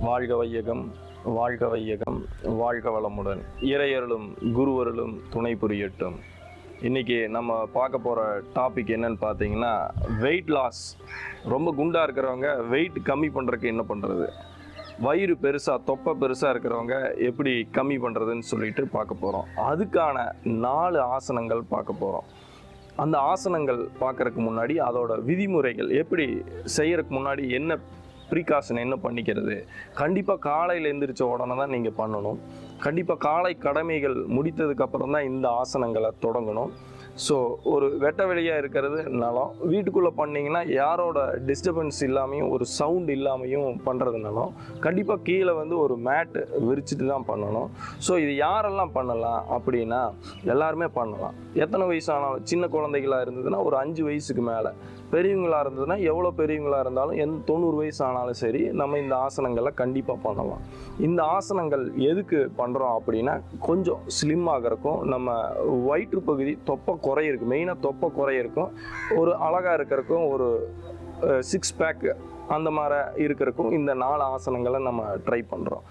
வாழ்க வையகம், வாழ்க வையகம், வாழ்க வளமுடன். இறையருளும் குருவருளும் துணை புரியட்டும். இன்றைக்கி நம்ம பார்க்க போகிற டாபிக் என்னன்னு பார்த்தீங்கன்னா, வெயிட் லாஸ். ரொம்ப குண்டாக இருக்கிறவங்க வெயிட் கம்மி பண்ணுறதுக்கு என்ன பண்ணுறது, வயிறு பெருசாக தொப்பை பெருசாக இருக்கிறவங்க எப்படி கம்மி பண்ணுறதுன்னு சொல்லிட்டு பார்க்க போகிறோம். அதுக்கான 4 ஆசனங்கள் பார்க்க போகிறோம். அந்த ஆசனங்கள் பார்க்குறதுக்கு முன்னாடி அதோட விதிமுறைகள் எப்படி செய்கிறதுக்கு முன்னாடி என்ன ப்ரீகாஷன் என்ன பண்ணிக்கிறது, கண்டிப்பாக காலையில் எழுந்திரிச்ச உடனே தான் நீங்கள் பண்ணணும். கண்டிப்பாக காலை கடமைகள் முடித்ததுக்கப்புறம் தான் இந்த ஆசனங்களை தொடங்கணும். ஸோ ஒரு வெட்ட வெளியாக இருக்கிறது நலம். வீட்டுக்குள்ளே பண்ணிங்கன்னா யாரோட டிஸ்டர்பன்ஸ் இல்லாமையும் ஒரு சவுண்ட் இல்லாமையும் பண்ணுறதுனாலும் கண்டிப்பாக கீழே ஒரு மேட்டு விரிச்சிட்டு தான் பண்ணணும். ஸோ இது யாரெல்லாம் பண்ணலாம் அப்படின்னா, எல்லாருமே பண்ணலாம். எத்தனை வயசானாலும், சின்ன குழந்தைகளாக இருந்ததுன்னா ஒரு 5 வயசுக்கு மேலே, பெரியவங்களாக இருந்ததுன்னா எவ்வளோ பெரியவங்களாக இருந்தாலும் 90 வயசு ஆனாலும் சரி நம்ம இந்த ஆசனங்களை கண்டிப்பாக பண்ணலாம். இந்த ஆசனங்கள் எதுக்கு பண்ணுறோம் அப்படின்னா, கொஞ்சம் ஸ்லிம் ஆகிறக்கும், நம்ம வயிற்று பகுதி தொப்பை குறையிருக்கும், மெயினாக தொப்பை குறையிருக்கும், ஒரு அழகாக இருக்கிறக்கும், ஒரு 6 பேக் அந்த மாதிரி இருக்கிறக்கும் இந்த 4 ஆசனங்களை நம்ம ட்ரை பண்ணுறோம்.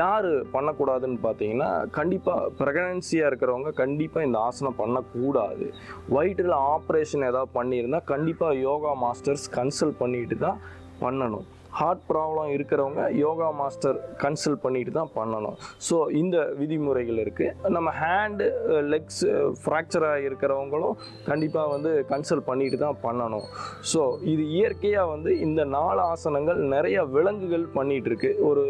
யார் பண்ணக்கூடாதுன்னு பார்த்தீங்கன்னா, கண்டிப்பாக ப்ரெக்னன்சியாக இருக்கிறவங்க கண்டிப்பாக இந்த ஆசனம் பண்ணக்கூடாது. வயிற்றில் ஆப்ரேஷன் ஏதாவது பண்ணியிருந்தால் கண்டிப்பாக யோகா மாஸ்டர்ஸ் கன்சல்ட் பண்ணிட்டு தான் பண்ணணும். ஹார்ட் ப்ராப்ளம் இருக்கிறவங்க யோகா மாஸ்டர் கன்சல்ட் பண்ணிட்டு தான் பண்ணணும். ஸோ இந்த விதிமுறைகள் இருக்குது. நம்ம ஹேண்டு லெக்ஸ் ஃப்ராக்சராக இருக்கிறவங்களும் கண்டிப்பாக கன்சல்ட் பண்ணிட்டு தான் பண்ணணும். ஸோ இது இயற்கையாக இந்த 4 ஆசனங்கள் நிறைய விலங்குகள் பண்ணிகிட்ருக்கு. ஒரு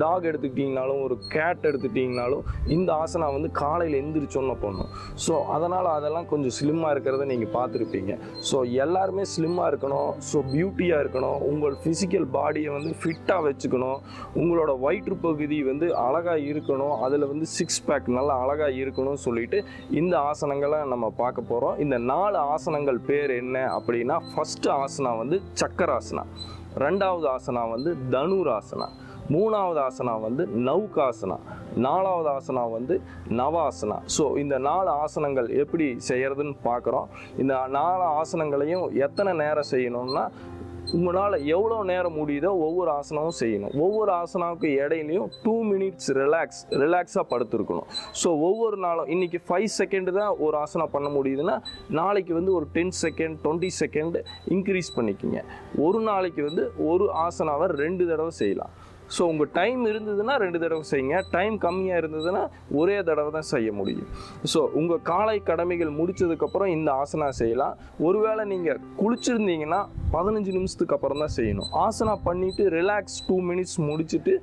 டாக் எடுத்துக்கிட்டிங்கனாலும், ஒரு கேட் எடுத்துக்கிட்டிங்கனாலும் இந்த ஆசனம் காலையில் எந்திரிச்சோன்னு பண்ணும். ஸோ அதெல்லாம் கொஞ்சம் ஸ்லிம்மாக இருக்கிறத நீங்கள் பார்த்துருப்பீங்க. ஸோ எல்லாருமே ஸ்லிம்மாக இருக்கணும். ஸோ பியூட்டியாக இருக்கணும். உங்கள் ஃபிசிக்கல் பாடியை ஃபிட்டாக வச்சுக்கணும். உங்களோட வயிற்று பகுதி அழகாக இருக்கணும். அதில் 6 பேக் நல்லா அழகாக இருக்கணும்னு சொல்லிட்டு இந்த ஆசனங்களை நம்ம பார்க்க போகிறோம். இந்த 4 ஆசனங்கள் பேர் என்ன அப்படின்னா, ஃபஸ்ட்டு ஆசனா சக்கராசனா, 2வது ஆசனா தனுராசனா, 3வது ஆசனா நௌகாசனா, 4வது ஆசனா நவாசனா. ஸோ இந்த 4 ஆசனங்கள் எப்படி செய்கிறதுன்னு பார்க்குறோம். இந்த 4 ஆசனங்களையும் எத்தனை நேரம் செய்யணும்னா, உங்களால் எவ்வளோ நேரம் முடியுதோ ஒவ்வொரு ஆசனமும் செய்யணும். ஒவ்வொரு ஆசனாவுக்கு இடையிலையும் 2 மினிட்ஸ் ரிலாக்ஸாக படுத்துருக்கணும். ஸோ ஒவ்வொரு நாளும் இன்றைக்கி 5 செகண்டு தான் ஒரு ஆசனம் பண்ண முடியுதுன்னா, நாளைக்கு ஒரு 10 செகண்ட் 20 செகண்ட் இன்க்ரீஸ் பண்ணிக்கிங்க. ஒரு நாளைக்கு ஒரு ஆசனாவை 2 தடவை செய்யலாம். ஸோ உங்கள் டைம் இருந்ததுன்னா 2 தடவை செய்யுங்க. டைம் கம்மியாக இருந்ததுன்னா ஒரே தடவை தான் செய்ய முடியும். ஸோ உங்கள் காலை கடமைகள் முடித்ததுக்கப்புறம் இந்த ஆசனா செய்யலாம். ஒருவேளை நீங்கள் குளிச்சிருந்தீங்கன்னா 15 நிமிஷத்துக்கு அப்புறம் தான் செய்யணும். ஆசனா பண்ணிவிட்டு ரிலாக்ஸ் 2 மினிட்ஸ் முடிச்சுட்டு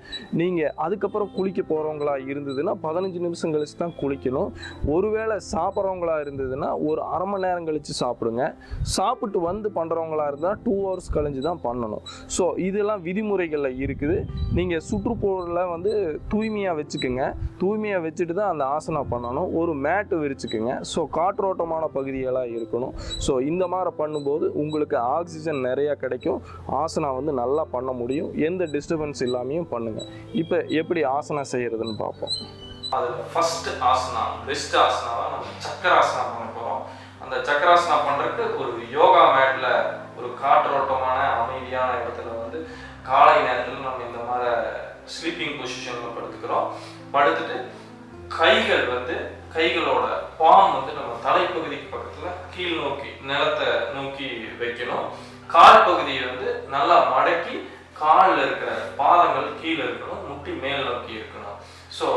நீங்கள் அதுக்கப்புறம் குளிக்க போகிறவங்களா இருந்ததுன்னா 15 நிமிஷம் கழிச்சு தான் குளிக்கணும். ஒருவேளை சாப்பிட்றவங்களா இருந்ததுன்னா ஒரு அரை மணி நேரம் கழித்து சாப்பிடுங்க. சாப்பிட்டு பண்ணுறவங்களா இருந்தால் 2 ஹவர்ஸ் கழிஞ்சு தான் பண்ணணும். ஸோ இதெல்லாம் விதிமுறைகளில் இருக்குது. நீங்கள் சுற்றுப்புறத்தில் தூய்மையாக வச்சுக்கோங்க. தூய்மையாக வச்சுட்டு தான் அந்த ஆசனா பண்ணணும். ஒரு மேட்டு விரிச்சுக்குங்க. ஸோ காற்றோட்டமான பகுதிகளாக இருக்கணும். ஸோ இந்த மாதிரி பண்ணும்போது உங்களுக்கு ஆக்சிஜன் நிறையா கிடைக்கும். ஆசனா நல்லா பண்ண முடியும். எந்த டிஸ்டர்பன்ஸ் இல்லாமையும் பண்ணுங்கள். இப்போ எப்படி ஆசனா செய்கிறதுன்னு பார்ப்போம். அது ஃபர்ஸ்ட் ஆசனா, பெஸ்ட் ஆசனாவை நம்ம சக்கராசனா பண்ண போகிறோம். அந்த சக்கராசனா பண்ணுறதுக்கு ஒரு யோகா மேட்டில் ஒரு காற்றோட்டமான அமைதியான இடத்துல காலை நேரத்தில் நம்ம இந்த மாதிரி ஸ்லீப்பிங் பொசிஷனில் படுத்துக்கிறோம். படுத்துட்டு கைகளோட பாம் நம்ம தலைப்பகுதிக்கு பக்கத்தில் கீழ் நோக்கி நிலத்தை நோக்கி வைக்கணும். கால் பகுதியை நல்லா மடக்கி காலில் இருக்கிற பாதங்கள் கீழே இருக்கணும், முட்டி மேல் நோக்கி இருக்கணும். ஸோ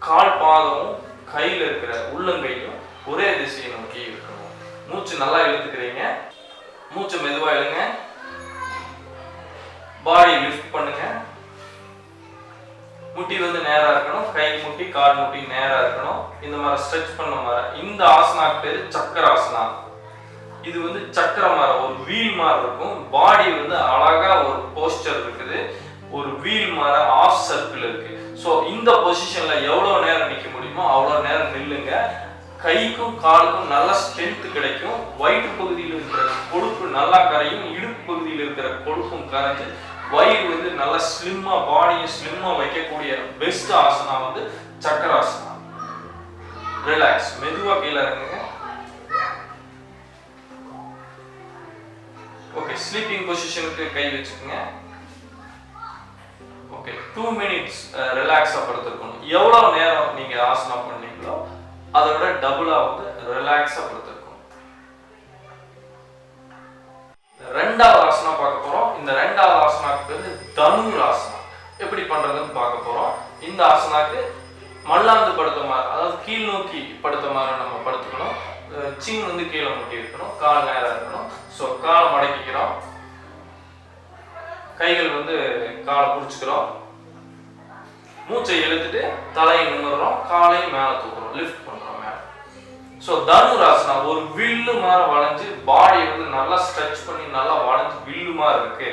கால் பாதமும் கையில் இருக்கிற உள்ளங்கையும் ஒரே திசையை நோக்கி இருக்கணும். மூச்சு நல்லா இழுத்துக்கிறீங்க. மூச்சு மெதுவாக இழுங்க. பாடி லிஃப்ட் பண்ணுங்க. முட்டி நேரா இருக்கணும். கை முட்டி கால் முட்டி நேரா இருக்கணும். இந்த மாதிரி ஸ்ட்ரெச் பண்ண மாதிரி இந்த ஆசனாக்கு பேரு சக்கராசனா. இது சக்கர மாதிரி ஒரு வீல் மாதிரி இருக்கும். பாடி அழகா ஒரு போஸ்டர் இருக்குது. ஒரு வீல் மாதிரி ஆஃப் சர்க்கிள் இருக்கு. ஸோ இந்த பொசிஷன்ல எவ்வளவு நேரம் நிற்க முடியுமோ அவ்வளோ நேரம் நில்லுங்க. கைக்கும் காலுக்கும் நல்ல ஸ்ட்ரென்த் கிடைக்கும். வயிற்று பகுதியில் இருக்கிற கொழுப்பு நல்லா கரையும். இடுப்பு பகுதியில் இருக்கிற கொழுப்பும் கரைஞ்சு வயிறு நல்லா ஸ்லிம்மா, பாடியை ஸ்லிம்மா வைக்கக்கூடிய பெஸ்ட் ஆசனா சக்கராசனா. ரிலாக்ஸ். மெதுவா கீழே இறங்குங்க. ஓகே, ஸ்லீப்பிங் பொசிஷனுக்கு கை வச்சுக்கோங்க. ஓகே, ஓகே 2 மினிட்ஸ் ரிலாக்ஸாக படுத்துருக்கணும். எவ்வளோ நேரம் நீங்கள் ஆசனா பண்ணீங்களோ அதோட டபுளாக வந்து ரிலாக்ஸாக படுத்துருக்கணும். ரெண்டாவது ஆசனா பார்க்க போகிறோம். இந்த ரெண்டாவது ஆசனாக்கு பேர் தனுராசனா. எப்படி பண்ணுறதுன்னு பார்க்க போகிறோம். இந்த ஆசனாக்கு மல்லாந்து படுத்த மாதிரி, அதாவது கீழ் நோக்கி படுத்த மாதிரி நம்ம படுத்துக்கணும். சின் வந்து கீழே முட்டி இருக்கணும், கால் நேரம் இருக்கணும். ஸோ காலை மடக்கிக்கிறோம், கைகள் வந்து காலை பிடிச்சிக்கிறோம், மூச்சை இழுத்துட்டு தலையை நிமிடுறோம், காலையும் மேலே தூக்குறோம், லிஃப்ட் பண்ணுறோம் மேலே. ஸோ தனுராசனா ஒரு வில்லு மாதிரி வளைஞ்சு பாடியை வந்து நல்லா ஸ்ட்ரெச் பண்ணி நல்லா வளைஞ்சு வில்லு மாதிரி இருக்கு.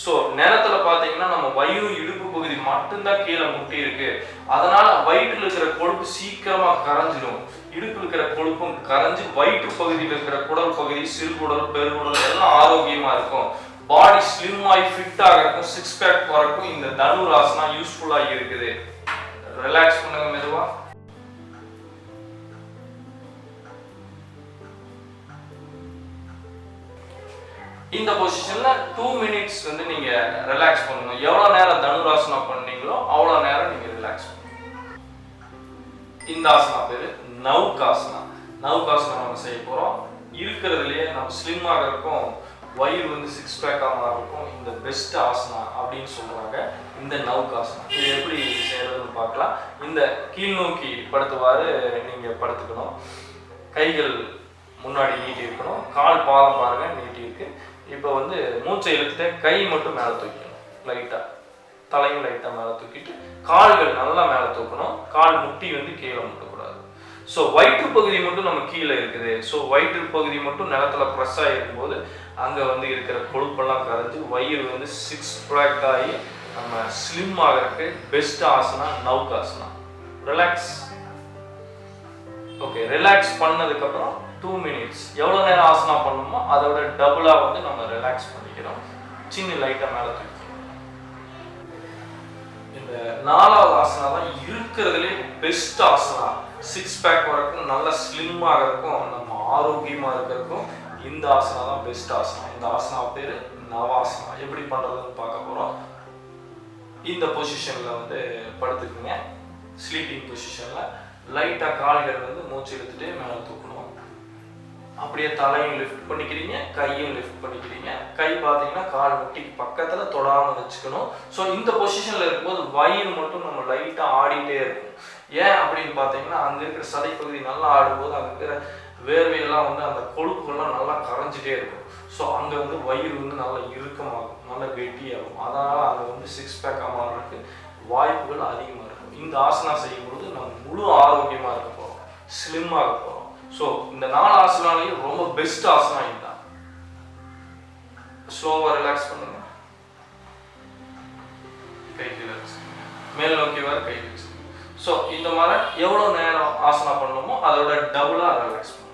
ஸோ நேரத்துல பார்த்தீங்கன்னா நம்ம வயிறு இடுப்பு பகுதி மட்டும்தான் கீழே முட்டி இருக்கு. அதனால வயிற்றுல இருக்கிற கொழுப்பு சீக்கிரமா கரைஞ்சிடும். இடுப்புல இருக்கிற கொழுப்பும் கரைஞ்சு வயிற்று பகுதியில் இருக்கிற குடல் பகுதி, சிறுகுடல், பெருகுடல் எல்லாம் ஆரோக்கியமா இருக்கும். பாடி ஸ்லிம் ஆகி ஃபிட்டாக இருக்கும், 6 பேக் வரைக்கும் இந்த தனுராசனா யூஸ்ஃபுல்லாக இருக்குது. ரிலாக்ஸ் பண்ணுங்க மெதுவா. இந்த பொசிஷன்ல 2 மினிட்ஸ் வந்து நீங்க ரிலாக்ஸ் பண்ணணும். எவ்வளவு நேரம் தனுராசனா பண்ணீங்களோ அவ்வளவு நேரம் நீங்க ரிலாக்ஸ் பண்ணணும். இந்த ஆசனா பேரு நௌகாசனா. நௌகாசனா நம்ம செய்ய போறோம். இருக்கிறதுலயே நம்ம ஸ்லிம்மாக இருக்கும், வயிறு வந்து 6 பேக்காக இருக்கும், இந்த பெஸ்ட் ஆசனா அப்படின்னு சொல்றாங்க இந்த நௌகாசனா. இது எப்படி செய்யறதுன்னு பார்க்கலாம். இந்த கீழ் நோக்கி படுத்துவாறு நீங்க படுத்துக்கணும். கைகள் முன்னாடி நீட்டி இருக்கணும், கால் பாதம் பாருங்க நீட்டி இருக்கு. இப்போ வந்து மூச்சை இழுத்துட்டு கை மட்டும் மேலே தூக்கணும், லைட்டாக தலையும் லைட்டாக மேலே தூக்கிட்டு கால்கள் நல்லா மேலே தூக்கணும். கால் முட்டி வந்து கீழே முட்டக்கூடாது. ஸோ வயிற்று பகுதி மட்டும் நம்ம கீழே இருக்குது. ஸோ வயிற்று பகுதி மட்டும் நிலத்துல ப்ரெஸ் ஆகிருக்கும் போது அங்கே வந்து இருக்கிற கொழுப்பெல்லாம் கரைஞ்சி வயிறு வந்து 6 பேக் ஆகி நம்ம ஸ்லிம் ஆகிறதுக்கு best asana Naukasana. Relax. Okay, relax பண்ணதுக்கப்புறம் 2 மினிட்ஸ் எவ்வளோ நேரம் ஆசனா பண்ணணுமோ அதோட டபுளாக வந்து நம்ம ரிலாக்ஸ் பண்ணிக்கிறோம். சின்ன லைட்டாக மேலே தூக்கி. இந்த 4வது ஆசனா தான் இருக்கிறதுலே பெஸ்ட் ஆசனா. 6 பேக் வரைக்கும் நல்லா ஸ்லிம்மாக இருக்கும், நம்ம ஆரோக்கியமாக இருக்கிறதுக்கும் இந்த ஆசனா தான் பெஸ்ட் ஆசனா. இந்த ஆசனா பேர் நவாசனா. எப்படி பண்ணுறதுன்னு பார்க்க போகிறோம். இந்த பொசிஷனில் வந்து படுத்துக்குங்க. ஸ்லீப்பிங் பொசிஷனில் லைட்டாக கால்கள் வந்து மூச்சு இழுத்துட்டு மேலே தூக்கணும். அப்படியே தலையும் லிஃப்ட் பண்ணிக்கிறீங்க, கையும் லிஃப்ட் பண்ணிக்கிறீங்க. கை பார்த்தீங்கன்னா கால் முட்டிக்கு பக்கத்தில் தொடாமல் வச்சுக்கணும். ஸோ இந்த பொசிஷனில் இருக்கும்போது வயிறு மட்டும் நம்ம லைட்டாக ஆடிட்டே இருக்கும். ஏன் அப்படின்னு பார்த்தீங்கன்னா அங்கே இருக்கிற சதை பகுதி நல்லா ஆடும்போது அங்கே இருக்கிற வேர்வையெல்லாம் வந்து அந்த கொழுப்புகள்லாம் நல்லா கரைஞ்சிட்டே இருக்கும். ஸோ அங்கே வந்து வயிறு வந்து நல்லா இறுக்கமாகும், நல்லா கெட்டியாகும். அதனால் அங்கே வந்து 6 பேக் ஆகிறதுக்கு வாய்ப்புகள் அதிகமாக இருக்கும். இந்த ஆசனா செய்யும்பொழுது நம்ம முழு ஆரோக்கியமாக இருக்க போகிறோம், ஸ்லிம்மாக போகிறோம். ஸோ இந்த 4 ஆசனாலையும் ரொம்ப பெஸ்ட் ஆசனா இதுதான். ஸ்லோவாக ரிலாக்ஸ் பண்ணுங்க. கை ரிலாக்ஸ், மேல் நோக்கி வர கை வச்சு. ஸோ இந்த மாதிரி எவ்வளோ நேரம் ஆசனா பண்ணணுமோ அதோட டபுளாக ரிலாக்ஸ் பண்ணுங்க.